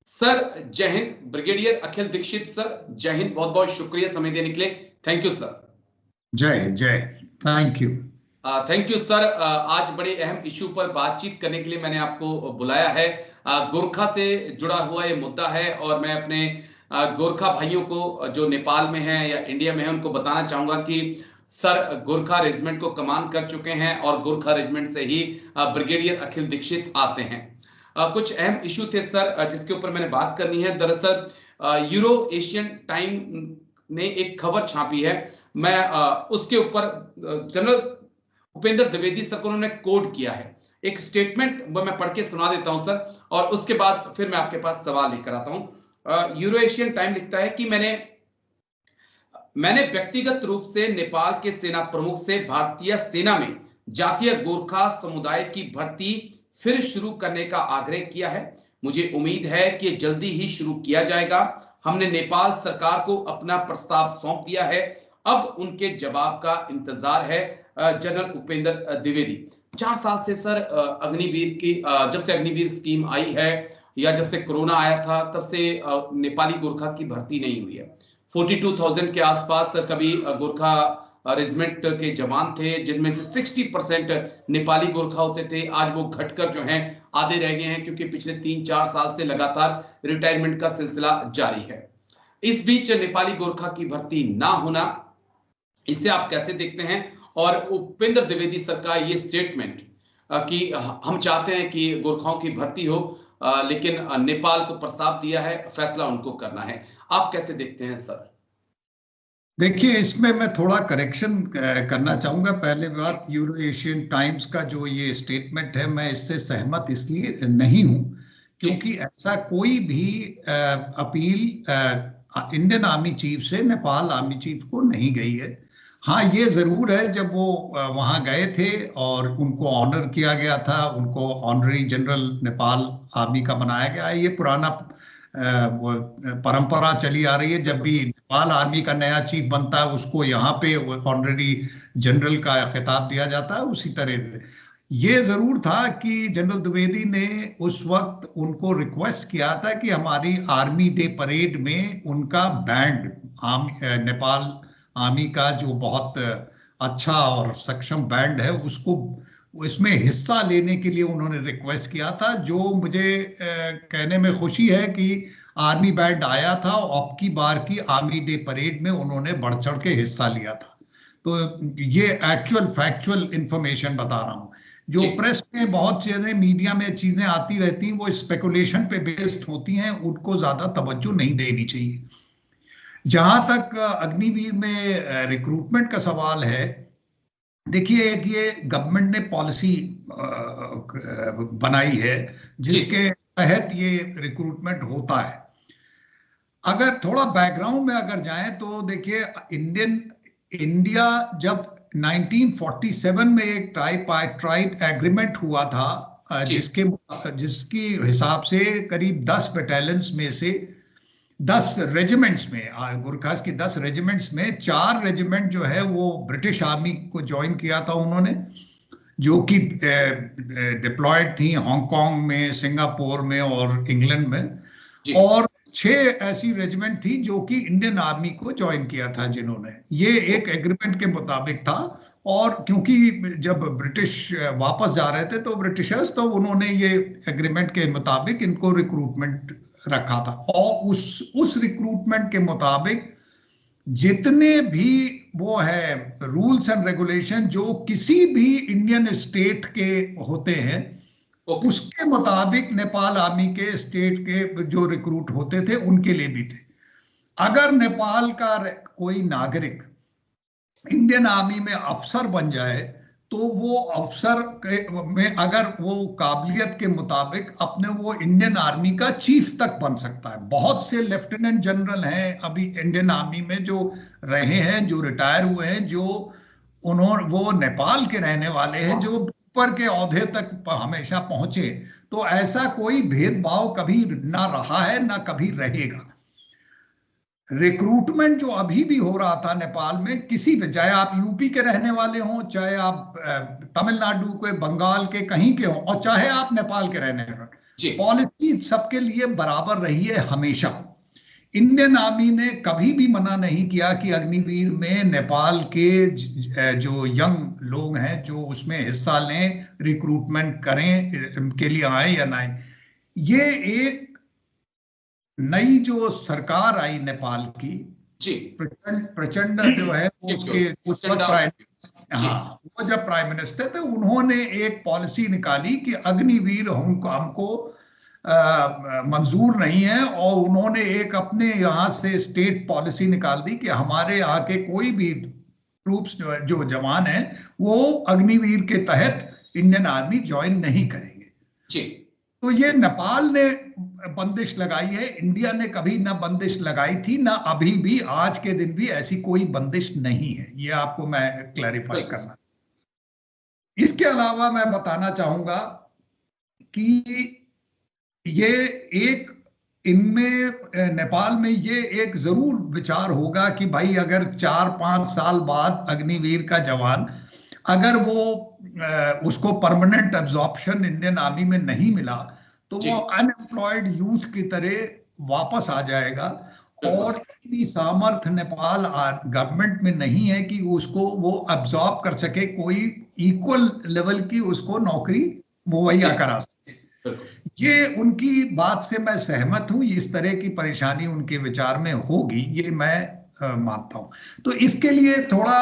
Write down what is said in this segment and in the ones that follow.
Sir जय Hind. Brigadier अखिल Dixit sir, जय हिंद। बहुत बहुत शुक्रिया समय देने के लिए। Thank you sir. जय जय, thank you. Thank you sir. आज बड़े अहम इशू पर बातचीत करने के लिए मैंने आपको बुलाया है। गोरखा से जुड़ा हुआ ये मुद्दा है और मैं अपने गोरखा भाइयों को जो नेपाल में हैं या इंडिया में हैं उनको बताना चाहूंगा कि सर गोरखा रेजिमेंट को कमान कर चुके हैं और गोरखा रेजिमेंट से ही ब्रिगेडियर अखिल दीक्षित आते हैं। कुछ अहम इशू थे सर जिसके ऊपर मैंने बात करनी है। दरअसल यूरो एशियन टाइम ने एक खबर छापी है। मैं उसके ऊपर जनरल उपेंद्र द्विवेदी सर को उन्होंने कोड किया है। एक स्टेटमेंट वो मैं पढ़ के सुना देता हूं सर, और उसके बाद फिर मैं आपके पास सवाल लेकर आता हूं। यूरो एशियन टाइम लिखता है कि मैंने व्यक्तिगत रूप से नेपाल के सेना प्रमुख से भारतीय सेना में जातीय गोरखा समुदाय की भर्ती फिर शुरू करने का आग्रह किया है। मुझे उम्मीद है कि जल्दी ही शुरू किया जाएगा। हमने नेपाल सरकार को अपना प्रस्ताव सौंप दिया है, अब उनके जवाब का इंतजार है। जनरल उपेंद्र द्विवेदी। 4 साल से सर अग्निवीर की जब से अग्निवीर स्कीम आई है या जब से कोरोना आया था तब से नेपाली गोरखा की भर्ती नहीं हुई है। 42,000 के आसपास कभी गोरखा रेजिमेंट के जवान थे, जिनमें से 60% नेपाली गोरखा होते थे। आज वो घटकर जो हैं आधे रह गए हैं, क्योंकि पिछले 3-4 साल से लगातार रिटायरमेंट का सिलसिला जारी है। इस बीच नेपाली गोरखा की भर्ती ना होना, इसे आप कैसे देखते हैं? और उपेंद्र द्विवेदी सर का ये स्टेटमेंट कि हम चाहते हैं कि गोरखाओं की भर्ती हो, लेकिन नेपाल को प्रस्ताव दिया है, फैसला उनको करना है। आप कैसे देखते हैं सर? देखिए, इसमें मैं थोड़ा करेक्शन करना चाहूंगा। पहले बात, यूरो एशियन टाइम्स का जो ये स्टेटमेंट है, मैं इससे सहमत इसलिए नहीं हूं क्योंकि ऐसा कोई भी अपील इंडियन आर्मी चीफ से नेपाल आर्मी चीफ को नहीं गई है। हाँ, ये जरूर है, जब वो वहां गए थे और उनको ऑनर किया गया था, उनको ऑनरी जनरल नेपाल आर्मी का बनाया गया है। ये पुराना वो परंपरा चली आ रही है। जब भी नेपाल आर्मी का नया चीफ बनता है उसको यहाँ पे ऑनरेरी जनरल का खिताब दिया जाता है। उसी तरह से ये जरूर था कि जनरल द्विवेदी ने उस वक्त उनको रिक्वेस्ट किया था कि हमारी आर्मी डे परेड में उनका बैंड, नेपाल आर्मी का जो बहुत अच्छा और सक्षम बैंड है, उसको इसमें हिस्सा लेने के लिए उन्होंने रिक्वेस्ट किया था। जो मुझे कहने में खुशी है कि आर्मी बैंड आया था और अब की बार की आर्मी डे परेड में उन्होंने बढ़ चढ़ के हिस्सा लिया था। तो ये एक्चुअल फैक्चुअल इंफॉर्मेशन बता रहा हूँ। जो प्रेस में बहुत चीजें, मीडिया में चीजें आती रहती हैं, वो स्पेकुलेशन पे बेस्ड होती हैं, उनको ज्यादा तवज्जो नहीं देनी चाहिए। जहां तक अग्निवीर में रिक्रूटमेंट का सवाल है, देखिए, एक ये गवर्नमेंट ने पॉलिसी बनाई है जिसके तहत ये रिक्रूटमेंट होता है। अगर थोड़ा बैकग्राउंड में अगर जाएं तो देखिए, इंडिया जब 1947 में एक ट्राइट एग्रीमेंट हुआ था, जिसकी हिसाब से करीब 10 बटालियंस में से 10 रेजिमेंट्स में, गुरखास की 10 रेजिमेंट्स में 4 रेजिमेंट जो है वो ब्रिटिश आर्मी को ज्वाइन किया था उन्होंने, जो कि डिप्लॉयड थी हांगकांग में, सिंगापुर में और इंग्लैंड में। और 6 ऐसी रेजिमेंट थी जो कि इंडियन आर्मी को ज्वाइन किया था जिन्होंने। ये एक एग्रीमेंट के मुताबिक था। और क्योंकि जब ब्रिटिश वापस जा रहे थे तो ब्रिटिशर्स, तो उन्होंने ये एग्रीमेंट के मुताबिक इनको रिक्रूटमेंट रखा था। और उस रिक्रूटमेंट के मुताबिक जितने भी वो है रूल्स एंड रेगुलेशन जो किसी भी इंडियन स्टेट के होते हैं, उसके मुताबिक नेपाल आर्मी के स्टेट के जो रिक्रूट होते थे उनके लिए भी थे। अगर नेपाल का कोई नागरिक इंडियन आर्मी में अफसर बन जाए तो वो अफसर में अगर वो काबिलियत के मुताबिक अपने वो इंडियन आर्मी का चीफ तक बन सकता है। बहुत से लेफ्टिनेंट जनरल हैं अभी इंडियन आर्मी में जो रहे हैं, जो रिटायर हुए हैं, जो वो नेपाल के रहने वाले हैं, जो ऊपर के ओहदे तक हमेशा पहुंचे। तो ऐसा कोई भेदभाव कभी ना रहा है, ना कभी रहेगा। रिक्रूटमेंट जो अभी भी हो रहा था नेपाल में, किसी भी, चाहे आप यूपी के रहने वाले हों, चाहे आप तमिलनाडु के, बंगाल के, कहीं के हों, और चाहे आप नेपाल के रहने वाले, पॉलिसी सबके लिए बराबर रही है हमेशा। इंडियन आर्मी ने कभी भी मना नहीं किया कि अग्निवीर में नेपाल के जो यंग लोग हैं जो उसमें हिस्सा लें, रिक्रूटमेंट करें, के लिए आए या ना आए। ये एक नई जो सरकार आई नेपाल की, प्रचंड जो है उसके उस वक्त वो जब प्राइम मिनिस्टर थे, उन्होंने एक पॉलिसी निकाली कि अग्निवीर हमको मंजूर नहीं है, और उन्होंने एक अपने यहाँ से स्टेट पॉलिसी निकाल दी कि हमारे यहाँ के कोई भी ट्रूप्स जो जवान हैं वो अग्निवीर के तहत इंडियन आर्मी ज्वाइन नहीं करेंगे। तो ये नेपाल ने बंदिश लगाई है, इंडिया ने कभी ना बंदिश लगाई थी, ना अभी भी आज के दिन भी ऐसी कोई बंदिश नहीं है। ये आपको मैं क्लैरिफाई करना। इसके अलावा मैं बताना चाहूंगा कि ये एक इनमें नेपाल में ये एक जरूर विचार होगा कि भाई अगर 4-5 साल बाद अग्निवीर का जवान अगर वो उसको परमानेंट एब्जॉर्प्शन इंडियन आर्मी में नहीं मिला तो वो अनएम्प्लॉयड यूथ की तरह वापस आ जाएगा, और इतनी सामर्थ्य नेपाल गवर्नमेंट में नहीं है कि उसको वो अब्सॉर्ब कर सके, कोई इक्वल लेवल की उसको नौकरी मुहैया करा सके। ये उनकी बात से मैं सहमत हूं, इस तरह की परेशानी उनके विचार में होगी, ये मैं मानता हूं। तो इसके लिए थोड़ा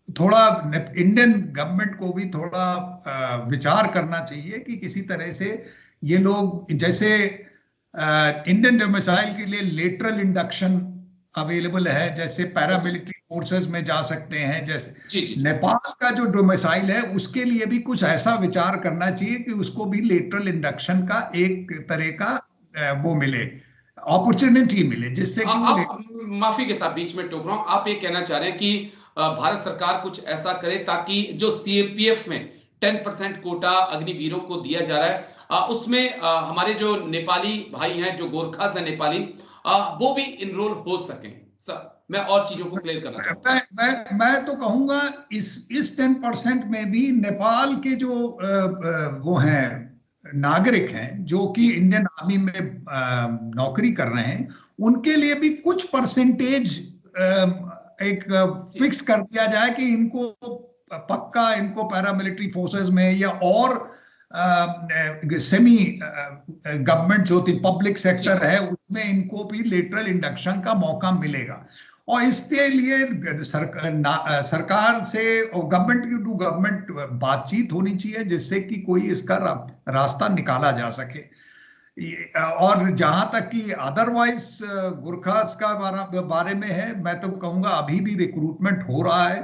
इंडियन गवर्नमेंट को भी थोड़ा विचार करना चाहिए कि किसी तरह से ये लोग, जैसे इंडियन डोमिसाइल के लिए लेटरल इंडक्शन अवेलेबल है, जैसे पैरामिलिट्री फोर्सेस में जा सकते हैं, जैसे नेपाल का जो डोमिसाइल है उसके लिए भी कुछ ऐसा विचार करना चाहिए कि उसको भी लेटरल इंडक्शन का एक तरह का वो मिले, अपॉर्चुनिटी मिले, जिससे कि माफी के साथ बीच में टोक रहा हूं, आप ये कहना चाह रहे हैं कि भारत सरकार कुछ ऐसा करे ताकि जो सीएपीएफ में 10% कोटा अग्निवीरों को दिया जा रहा है उसमें हमारे जो नेपाली भाई हैं, जो गोरखास हैं नेपाली, वो भी इनरोल हो सकें। सर मैं और चीजों को क्लियर करना चाहूंगा। मैं तो कहूंगा इस 10% में भी नेपाल के जो वो हैं नागरिक हैं जो कि इंडियन आर्मी में नौकरी कर रहे हैं, उनके लिए भी कुछ परसेंटेज एक फिक्स कर दिया जाए कि इनको पक्का इनको पैरामिलिट्री फोर्सेस में या और सेमी गवर्नमेंट जो थी पब्लिक सेक्टर है उसमें इनको भी लेटरल इंडक्शन का मौका मिलेगा। और इसके लिए सरकार से और गवर्नमेंट की टू गवर्नमेंट बातचीत होनी चाहिए जिससे कि कोई इसका रास्ता निकाला जा सके। और जहां तक कि अदरवाइज गुरखास का बारे में है, मैं तो कहूंगा अभी भी रिक्रूटमेंट हो रहा है,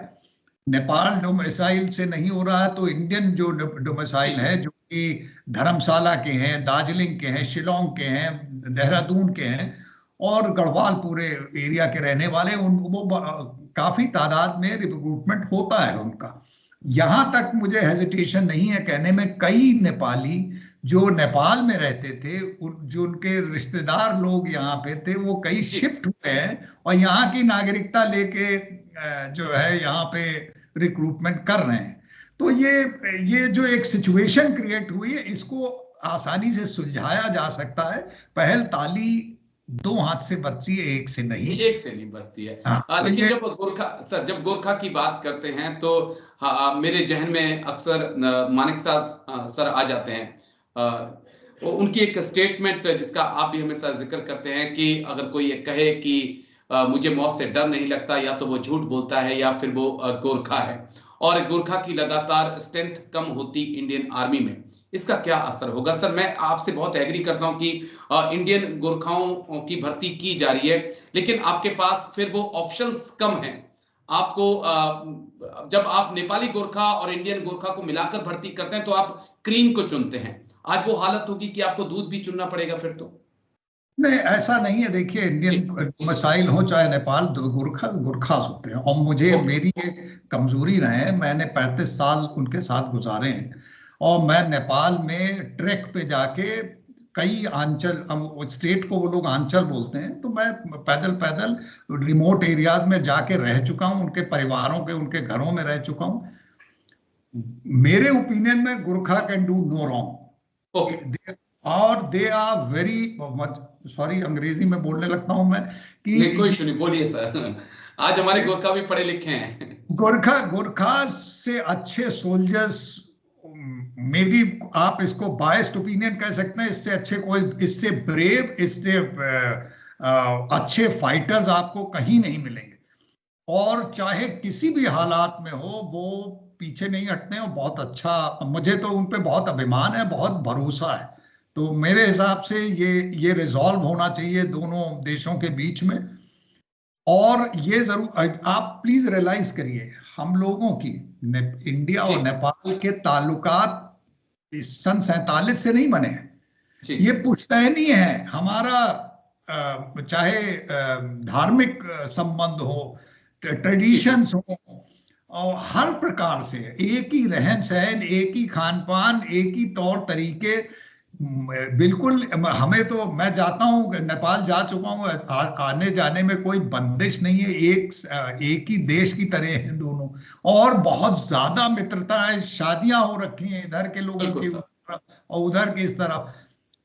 नेपाल डोमिसाइल से नहीं हो रहा है तो इंडियन जो डोमिसाइल है जो कि धर्मशाला के हैं, दार्जिलिंग के हैं, शिलोंग के हैं, देहरादून के हैं और गढ़वाल पूरे एरिया के रहने वाले, वो काफी तादाद में रिक्रूटमेंट होता है उनका। यहां तक मुझे हेजिटेशन नहीं है कहने में, कई नेपाली जो नेपाल में रहते थे, जो उनके रिश्तेदार लोग यहाँ पे थे, वो कई शिफ्ट हुए हैं और यहाँ की नागरिकता लेके जो है यहाँ पे रिक्रूटमेंट कर रहे हैं। तो ये जो एक सिचुएशन क्रिएट हुई है इसको आसानी से सुलझाया जा सकता है। पहल ताली दो हाथ से बचती है, एक से नहीं बचती है। लेकिन जब गोरखा की बात करते हैं तो मेरे जहन में अक्सर मानिक साहब सर आ जाते हैं। उनकी एक स्टेटमेंट जिसका आप भी हमेशा जिक्र करते हैं कि अगर कोई कहे कि मुझे मौत से डर नहीं लगता, या तो वो झूठ बोलता है या फिर वो गोरखा है। और गोरखा की लगातार स्ट्रेंथ कम होती इंडियन आर्मी में, इसका क्या असर होगा? सर मैं आपसे बहुत एग्री करता हूं कि इंडियन गोरखाओं की भर्ती की जा रही है, लेकिन आपके पास फिर वो ऑप्शंस कम हैं। आपको जब आप नेपाली गोरखा और इंडियन गोरखा को मिलाकर भर्ती करते हैं तो आप क्रीम को चुनते हैं। आज वो हालत होगी कि आपको दूध भी चुनना पड़ेगा फिर तो। नहीं, ऐसा नहीं है। देखिए, इंडियन मसाइल हो चाहे नेपाल, गुरखास होते हैं और मुझे मेरी ये कमजोरी रहे है, मैंने 35 साल उनके साथ गुजारे हैं और मैं नेपाल में ट्रैक पे जाके कई आंचल, स्टेट को वो लोग आंचल बोलते हैं, तो मैं पैदल रिमोट एरियाज में जाके रह चुका हूं, उनके परिवारों के उनके घरों में रह चुका हूं। मेरे ओपिनियन में Gurkha can do no wrong. और दे आर वेरी, सॉरी अंग्रेजी में बोलने लगता हूं मैं कि नहीं कोई इशू नहीं, बोलिए सर। आज हमारे गोरखा भी पढ़े लिखे हैं। गोरखा से अच्छे सोल्जर्स, मे बी आप इसको बायस्ड ओपिनियन कह सकते हैं, इससे अच्छे कोई, इससे ब्रेव, इससे अच्छे फाइटर्स आपको कहीं नहीं मिलेंगे। और चाहे किसी भी हालात में हो वो पीछे नहीं हटते हैं, और बहुत अच्छा, मुझे तो उन पे बहुत अभिमान है, बहुत भरोसा है। तो मेरे हिसाब से ये रिजॉल्व होना चाहिए दोनों देशों के बीच में। और ये जरूर आप प्लीज रियलाइज करिए, हम लोगों की इंडिया और नेपाल के ताल्लुकात सन 47 से नहीं बने हैं, ये पुश्तैनी है हमारा। चाहे धार्मिक संबंध हो, ट्रेडिशंस हो, और हर प्रकार से एक ही रहन सहन, एक ही खान पान, एक ही तौर तरीके, बिल्कुल। हमें तो, मैं जाता हूँ नेपाल, जा चुका हूँ, आने जाने में कोई बंदिश नहीं है, एक ही देश की तरह है दोनों। और बहुत ज्यादा मित्रताएं, शादियां हो रखी हैं इधर के लोगों की और उधर की इस तरफ।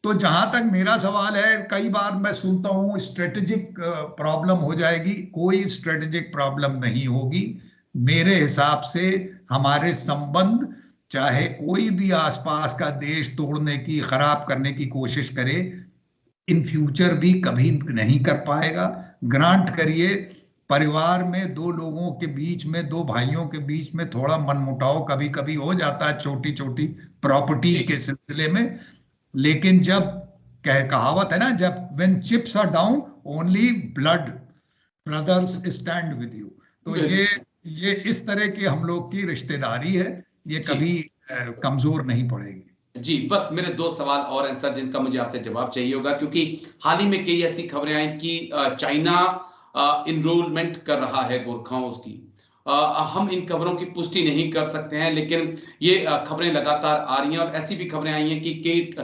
तो जहां तक मेरा सवाल है, कई बार मैं सुनता हूं स्ट्रेटेजिक प्रॉब्लम हो जाएगी, कोई स्ट्रेटेजिक प्रॉब्लम नहीं होगी। मेरे हिसाब से हमारे संबंध, चाहे कोई भी आसपास का देश तोड़ने की, खराब करने की कोशिश करे, इन फ्यूचर भी कभी नहीं कर पाएगा। ग्रांट करिए, परिवार में दो लोगों के बीच में, दो भाइयों के बीच में थोड़ा मनमुटाव कभी कभी हो जाता है, छोटी छोटी प्रॉपर्टी के सिलसिले में। लेकिन जब कहावत है ना, जब when chips are down only blood brothers stand with you. तो ये इस तरह की हम लोग की रिश्तेदारी है, ये कभी कमजोर नहीं पड़ेगी। जी, बस मेरे दो सवाल और हैं सर, जिनका मुझे आपसे जवाब चाहिए होगा, क्योंकि हाल ही में कई ऐसी खबरें आई कि चाइना इनरोलमेंट कर रहा है गोरखाओं की। हम इन खबरों की पुष्टि नहीं कर सकते हैं, लेकिन ये खबरें लगातार आ रही हैं, और ऐसी भी खबरें आई हैं कि कई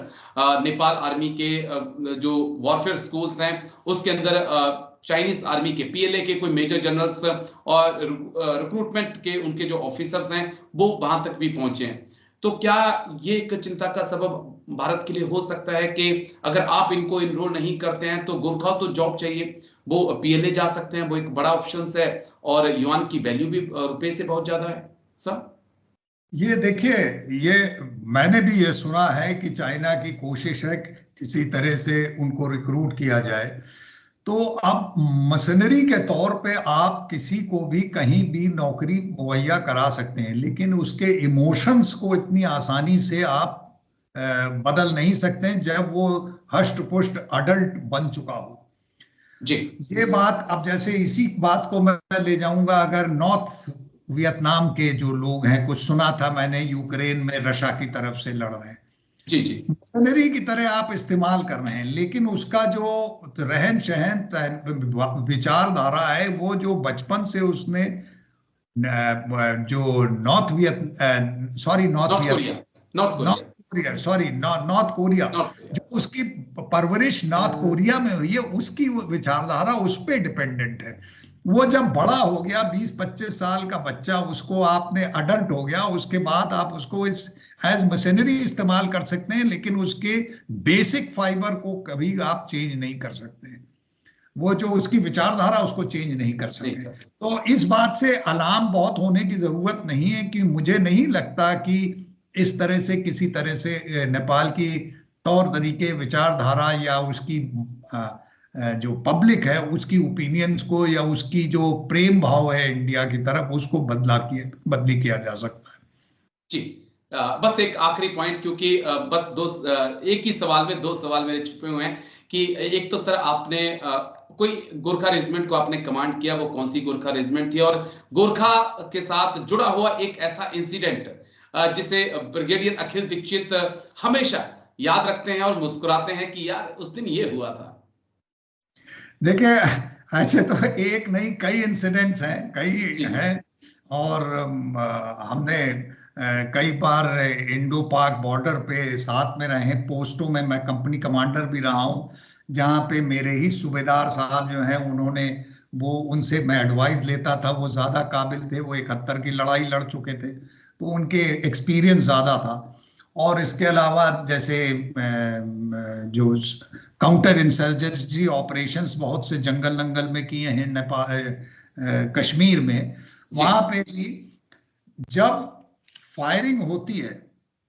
नेपाल आर्मी के जो वॉरफेयर स्कूल्स हैं उसके अंदर चाइनीज आर्मी के पीएलए के कोई मेजर जनरल्स और रिक्रूटमेंट के उनके जो ऑफिसर्स हैं वो वहां तक भी पहुंचे हैं। तो क्या ये एक चिंता का सबब भारत के लिए हो सकता है कि अगर आप इनको इनरोल नहीं करते हैं तो गोरखा तो जॉब चाहिए, वो पीएलए जा सकते हैं, वो एक बड़ा ऑप्शन है, और युआन की वैल्यू भी रुपए से बहुत ज्यादा है सर। ये देखिए, ये मैंने भी ये सुना है कि चाइना की कोशिश है किसी तरह से उनको रिक्रूट किया जाए। तो अब मशीनरी के तौर पे आप किसी को भी कहीं भी नौकरी मुहैया करा सकते हैं, लेकिन उसके इमोशंस को इतनी आसानी से आप बदल नहीं सकते जब वो हष्ट पुष्ट अडल्ट बन चुका हो। जी, ये बात, अब जैसे इसी बात को मैं ले जाऊंगा, अगर नॉर्थ वियतनाम के जो लोग हैं, कुछ सुना था मैंने, यूक्रेन में रशिया की तरफ से लड़ रहे हैं, जी जी, मशीनरी की तरह आप इस्तेमाल कर रहे हैं, लेकिन उसका जो रहन सहन, विचारधारा है, वो जो बचपन से उसने जो north Korea, sorry north Korea, जो उसकी परवरिश नॉर्थ कोरिया में हुई है, उसकी विचारधारा उस पर डिपेंडेंट है। वो जब बड़ा हो गया, 20-25 साल का बच्चा, उसको आपने अडल्ट हो गया, उसके बाद आप उसको इस एज मशीनरी इस्तेमाल कर सकते हैं, लेकिन उसके बेसिक फाइबर को कभी आप चेंज नहीं कर सकते। वो जो उसकी विचारधारा, उसको चेंज नहीं कर सकते। तो इस बात से अलार्म बहुत होने की जरूरत नहीं है, कि मुझे नहीं लगता कि इस तरह से किसी तरह से नेपाल की तौर तरीके, विचारधारा, या उसकी जो पब्लिक है उसकी ओपिनियंस को, या उसकी जो प्रेम भाव है इंडिया की तरफ, उसको बदली किया जा सकता है। जी, बस एक आखिरी पॉइंट, क्योंकि बस एक ही सवाल में दो सवाल मेरे छुपे हुए हैं, कि एक तो सर आपने कोई गोरखा रेजिमेंट को आपने कमांड किया, वो कौन सी गोरखा रेजिमेंट थी, और गोरखा के साथ जुड़ा हुआ एक ऐसा इंसिडेंट जिसे ब्रिगेडियर अखिल दीक्षित हमेशा याद रखते हैं और मुस्कुराते हैं कि यार उस दिन ये हुआ था। देखिए, ऐसे तो एक नहीं, कई इंसिडेंट्स हैं, कई हैं, और हमने कई बार इंडो पाक बॉर्डर पे साथ में रहे, पोस्टों में मैं कंपनी कमांडर भी रहा हूँ, जहाँ पे मेरे ही सूबेदार साहब जो हैं, उन्होंने, वो, उनसे मैं एडवाइस लेता था, वो ज़्यादा काबिल थे, वो 71 की लड़ाई लड़ चुके थे, तो उनके एक्सपीरियंस ज़्यादा था। और इसके अलावा जैसे जो काउंटर इंसर्जेंसी ऑपरेशंस बहुत से जंगल नंगल में किए हैं नेपाल कश्मीर में, वहां पे भी जब फायरिंग होती है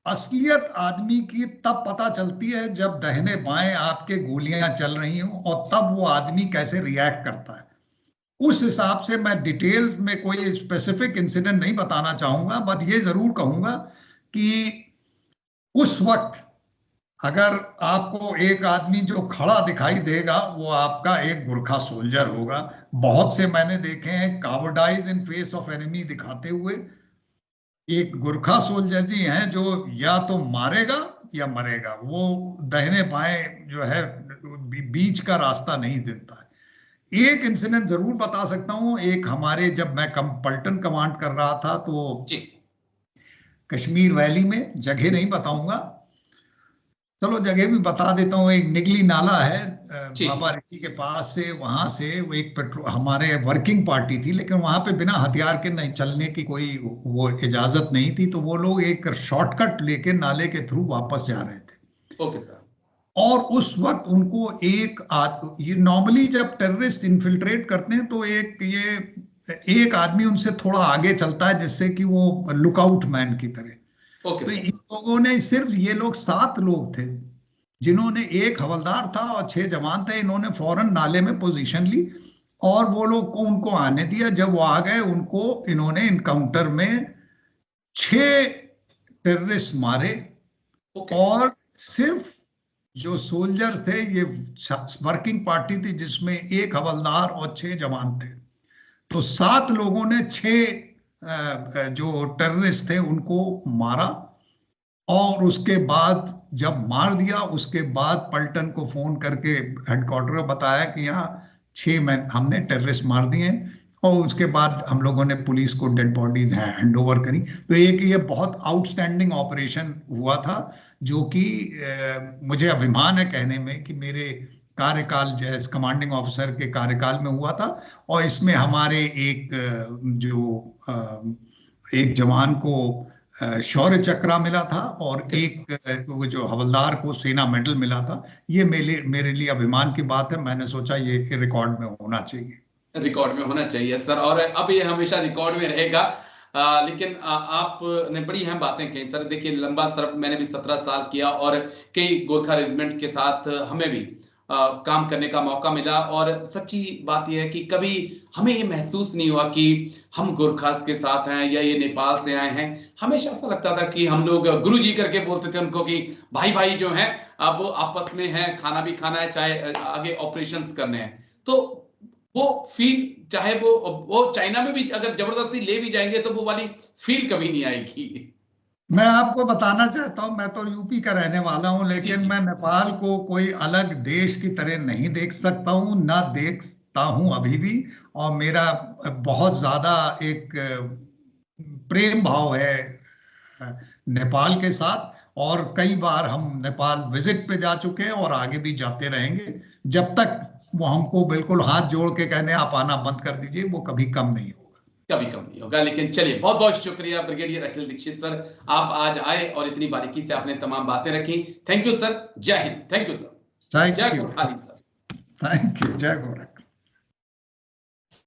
असलियत आदमी की तब पता चलती है जब दाहिने बाएं आपके गोलियां चल रही हों, और तब वो आदमी कैसे रिएक्ट करता है। उस हिसाब से मैं डिटेल्स में कोई स्पेसिफिक इंसिडेंट नहीं बताना चाहूंगा, बट ये जरूर कहूंगा कि उस वक्त अगर आपको एक आदमी जो खड़ा दिखाई देगा वो आपका एक गुरखा सोल्जर होगा। बहुत से मैंने देखे हैं कावर्डाइज इन फेस ऑफ एनिमी दिखाते हुए। एक गुरखा सोल्जर जी हैं जो या तो मारेगा या मरेगा, वो दाहिने बाएं जो है बीच का रास्ता नहीं देता है। एक इंसिडेंट जरूर बता सकता हूं। एक हमारे जब मैं पलटन कमांड कर रहा था तो कश्मीर वैली में, जगह नहीं बताऊंगा, चलो जगह भी बता देता हूँ, एक निगली नाला है बाबा ऋषि के पास से, वहां से वो एक पेट्रोल, हमारे वर्किंग पार्टी थी लेकिन वहां पे बिना हथियार के नहीं चलने की कोई वो इजाजत नहीं थी, तो वो लोग एक शॉर्टकट लेके नाले के थ्रू वापस जा रहे थे। Okay sir. और उस वक्त उनको ये नॉर्मली जब टेररिस्ट इन्फिल्ट्रेट करते हैं तो एक आदमी उनसे थोड़ा आगे चलता है जिससे कि वो लुकआउट मैन की तरह। तो इन लोगों ने, सिर्फ ये लोग 7 लोग थे जिन्होंने, एक हवलदार था और 6 जवान थे, इन्होंने फौरन नाले में पोजीशन ली और वो लोग को उनको आने दिया। जब वो आ गए उनको इन्होंने इनकाउंटर में 6 टेररिस्ट मारे। और सिर्फ जो सोल्जर थे, ये वर्किंग पार्टी थी जिसमें एक हवलदार और 6 जवान थे, तो 7 लोगों ने 6 जो टेररिस्ट थे उनको मारा। और उसके बाद जब मार दिया, उसके बाद पलटन को फोन करके हेडक्वार्टर बताया कि यहाँ 6 मैन हमने टेररिस्ट मार दिए, और उसके बाद हम लोगों ने पुलिस को डेड बॉडीज हैंड ओवर करी। तो एक ये बहुत आउटस्टैंडिंग ऑपरेशन हुआ था, जो कि मुझे अभिमान है कहने में कि मेरे कार्यकाल जैस कमांडिंग ऑफिसर के कार्यकाल में हुआ था। और इसमें हमारे एक जवान को शौर्य चक्र मिला था और एक जो हवलदार को सेना मेडल मिला था। ये मेरे लिए अभिमान की बात है। मैंने सोचा ये रिकॉर्ड में होना चाहिए, रिकॉर्ड में होना चाहिए सर, और अब ये हमेशा रिकॉर्ड में रहेगा। लेकिन आपने बड़ी अहम बातें कही सर। देखिए, लंबा सर मैंने भी 17 साल किया और कई गोरखा रेजिमेंट के साथ हमें भी काम करने का मौका मिला, और सच्ची बात यह है कि कभी हमें ये महसूस नहीं हुआ कि हम गोरखास के साथ हैं या ये नेपाल से आए हैं। हमेशा ऐसा लगता था कि हम लोग गुरुजी करके बोलते थे उनको कि भाई भाई जो हैं अब वो आपस में हैं, खाना भी खाना है, चाहे आगे ऑपरेशंस करने हैं। तो वो फील, चाहे वो चाइना में भी अगर जबरदस्ती ले भी जाएंगे तो वो वाली फील कभी नहीं आएगी। मैं आपको बताना चाहता हूं, मैं तो यूपी का रहने वाला हूं, लेकिन मैं नेपाल को कोई अलग देश की तरह नहीं देख सकता हूं, ना देखता हूं अभी भी। और मेरा बहुत ज्यादा एक प्रेम भाव है नेपाल के साथ, और कई बार हम नेपाल विजिट पे जा चुके हैं और आगे भी जाते रहेंगे। जब तक वो हमको बिल्कुल हाथ जोड़ के कहने आप आना बंद कर दीजिए, वो कभी कम नहीं होगा, कभी कम नहीं होगा। लेकिन चलिए, बहुत बहुत शुक्रिया ब्रिगेडियर अखिल दीक्षित सर, आप आज आए और इतनी बारीकी से आपने तमाम बातें रखी। थैंक यू सर, जय हिंद। थैंक यू सर, जय गोरखाली सर। थैंक यू, जय गोरखा।